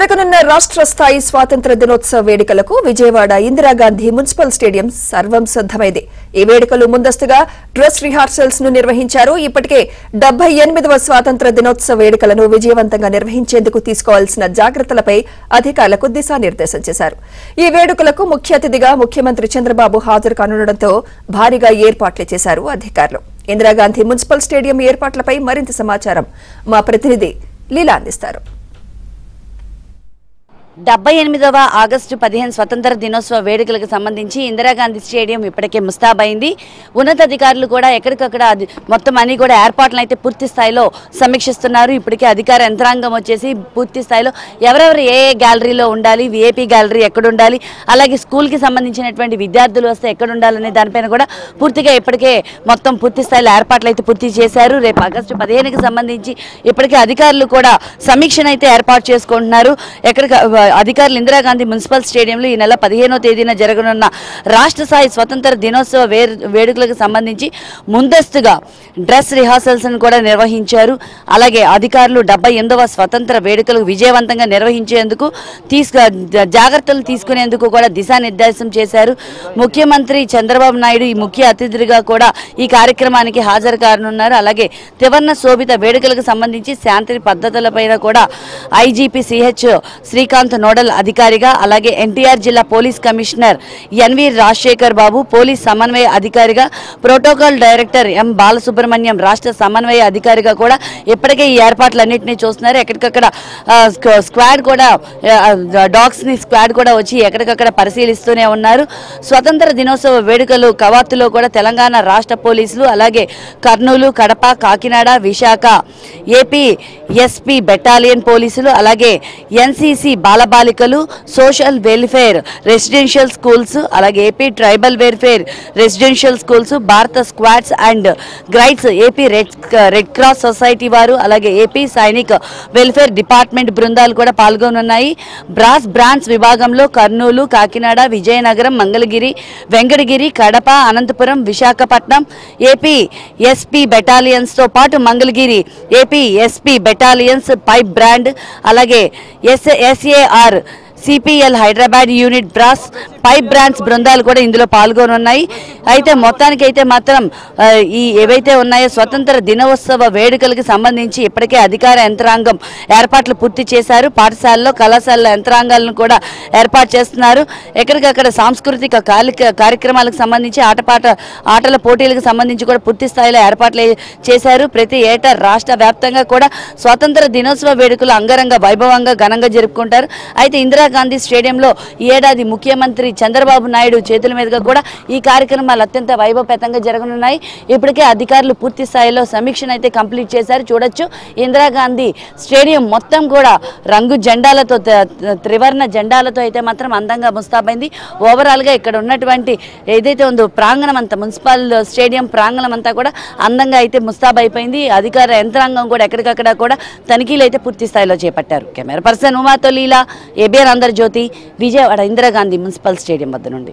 జరగనున్న రాష్ట్ర స్థాయి స్వాతంత్ర దినోత్సవ వేడుకలకు విజయవాడ ఇందిరాగాంధీ మున్సిపల్ స్టేడియం సర్వం సిద్ధమైంది. ఈ వేడుకలు ముందస్తుగా డ్రెస్ రిహార్సల్స్ ను నిర్వహించారు. ఇప్పటికే 78వ స్వాతంత్ర దినోత్సవ వేడుకలను విజయవంతంగా నిర్వహించేందుకు తీసుకోవాల్సిన జాగ్రత్తలపై అధికారులకు దిశానిర్దేశం చేశారు. ఈ వేడుకలకు ముఖ్య అతిథిగా ముఖ్యమంత్రి చంద్రబాబు హాజరు కానుండటంతో భారీగా ఏర్పాట్లు చేశారు అధికారులు. ఇందిరాగాంధీ మున్సిపల్ స్టేడియం ఏర్పాట్లపై మరింత సమాచారం మా ప్రతినిధి లీలా అందిస్తారు. 78వ ఆగస్టు 15 స్వతంత్ర దినోత్సవ వేడుకలకు సంబంధించి ఇందిరాగాంధీ స్టేడియం ఇప్పటికే ముస్తాబైంది. ఉన్నతాధికారులు కూడా ఎక్కడికక్కడ మొత్తం అన్ని కూడా ఏర్పాట్లను అయితే పూర్తి స్థాయిలో సమీక్షిస్తున్నారు. ఇప్పటికే అధికార యంత్రాంగం వచ్చేసి పూర్తి స్థాయిలో ఎవరెవరు ఏ గ్యాలరీలో ఉండాలి, విఐపి గ్యాలరీ ఎక్కడ ఉండాలి, అలాగే స్కూల్కి సంబంధించినటువంటి విద్యార్థులు వస్తే ఎక్కడ ఉండాలనే దానిపైన కూడా పూర్తిగా ఇప్పటికే మొత్తం పూర్తి స్థాయిలో ఏర్పాట్లు అయితే పూర్తి చేశారు. రేపు ఆగస్టు 15కి సంబంధించి ఇప్పటికే అధికారులు కూడా సమీక్షను అయితే ఏర్పాటు చేసుకుంటున్నారు. అధికారులు ఇందిరాగాంధీ మున్సిపల్ స్టేడియంలో ఈ నెల 15వ తేదీన జరగనున్న రాష్ట్ర స్థాయి స్వతంత్ర దినోత్సవ వేడుకలకు సంబంధించి ముందస్తుగా డ్రెస్ రిహార్సల్స్ కూడా నిర్వహించారు. అలాగే అధికారులు 78వ స్వతంత్ర వేడుకలకు విజయవంతంగా నిర్వహించేందుకు జాగ్రత్తలు తీసుకునేందుకు కూడా దిశానిర్దేశం చేశారు. ముఖ్యమంత్రి చంద్రబాబు నాయుడు ఈ ముఖ్య అతిథిగా కూడా ఈ కార్యక్రమానికి హాజరు కానున్నారు. అలాగే త్రివర్ణ శోభిత వేడుకలకు సంబంధించి శాంతి పద్ధతులపైన కూడా ఐజీపీ సిహెచ్ శ్రీకాంత్ నోడల్ అధికారిగా, అలాగే ఎన్టీఆర్ జిల్లా పోలీస్ కమిషనర్ ఎన్వి రాజశేఖర్ బాబు పోలీస్ సమన్వయ అధికారిగా, ప్రోటోకాల్ డైరెక్టర్ ఎం బాలసుబ్రహ్మణ్యం రాష్ట్ర సమన్వయ అధికారిగా కూడా ఇప్పటికే ఈ ఏర్పాట్లన్నింటినీ చూస్తున్నారు. ఎక్కడికక్కడ స్క్వాడ్ కూడా డాగ్స్ ని స్క్వాడ్ కూడా వచ్చి ఎక్కడికక్కడ పరిశీలిస్తూనే ఉన్నారు. స్వతంత్ర దినోత్సవ వేడుకలు కవాతులో కూడా తెలంగాణ రాష్ట్ర పోలీసులు, అలాగే Kurnool, Kadapa, Kakinada, Visakha AP SP battalion పోలీసులు, అలాగే ఎన్సీసీ బాలబాలికలు, సోషల్ వెల్ఫేర్ రెసిడెన్షియల్ స్కూల్స్, అలాగే AP tribal welfare residential schools, Bharat scouts and guides, AP red cross society వారు, అలాగే ఏపీ సైనిక్ వెల్ఫేర్ డిపార్ట్మెంట్ బృందాలు కూడా పాల్గొనున్నాయి. బ్రాస్ బ్రాంచ్ విభాగంలో Kurnool, Kakinada, Vizianagaram, Mangalagiri, Venkatagiri, Kadapa, Anantapur, Visakhapatnam AP SP battalions తో పాటు Mangalagiri AP SP battalions, pipe band, అలాగే SAR CPL Hyderabad unit brass pipe band బృందాలు కూడా ఇందులో పాల్గొనున్నాయి. అయితే మొత్తానికైతే మాత్రం ఈ ఏవైతే ఉన్నాయో స్వతంత్ర దినోత్సవ వేడుకలకు సంబంధించి ఇప్పటికే అధికార యంత్రాంగం ఏర్పాట్లు పూర్తి చేశారు. పాఠశాలలో, కళాశాలలో యంత్రాంగాలను కూడా ఏర్పాటు చేస్తున్నారు. ఎక్కడికక్కడ సాంస్కృతిక కార్యక్రమాలకు సంబంధించి ఆటల పోటీలకు సంబంధించి కూడా పూర్తి స్థాయిలో ఏర్పాట్లు చేశారు. ప్రతి ఏటా రాష్ట్ర వ్యాప్తంగా కూడా స్వాతంత్ర దినోత్సవ వేడుకలు అంగరంగ వైభవంగా ఘనంగా జరుపుకుంటారు. అయితే ఇందిరాగాంధీ స్టేడియంలో ఈ ఏడాది ముఖ్యమంత్రి చంద్రబాబు నాయుడు చేతుల మీదుగా కూడా ఈ కార్యక్రమాలు అత్యంత వైభవపేతంగా జరగనున్నాయి. ఇప్పటికే అధికారులు పూర్తి స్థాయిలో సమీక్షను అయితే కంప్లీట్ చేశారు. చూడొచ్చు, ఇందిరాగాంధీ స్టేడియం మొత్తం కూడా రంగు జెండాలతో, త్రివర్ణ జెండాలతో అయితే మాత్రం అందంగా ముస్తాబైంది. ఓవరాల్గా ఇక్కడ ఉన్నటువంటి ఏదైతే ఉందో ప్రాంగణం అంతా, మున్సిపల్ స్టేడియం ప్రాంగణం అంతా కూడా అందంగా అయితే ముస్తాబైపోయింది. అధికార యంత్రాంగం కూడా ఎక్కడికక్కడ కూడా తనిఖీలు అయితే పూర్తి స్థాయిలో చేపట్టారు. కెమెరా పర్సన్ ఉమాతో Leela, ABN Andhra Jyothy, Vijayawada Indira Gandhi municipal stadium వద్ద నుండి.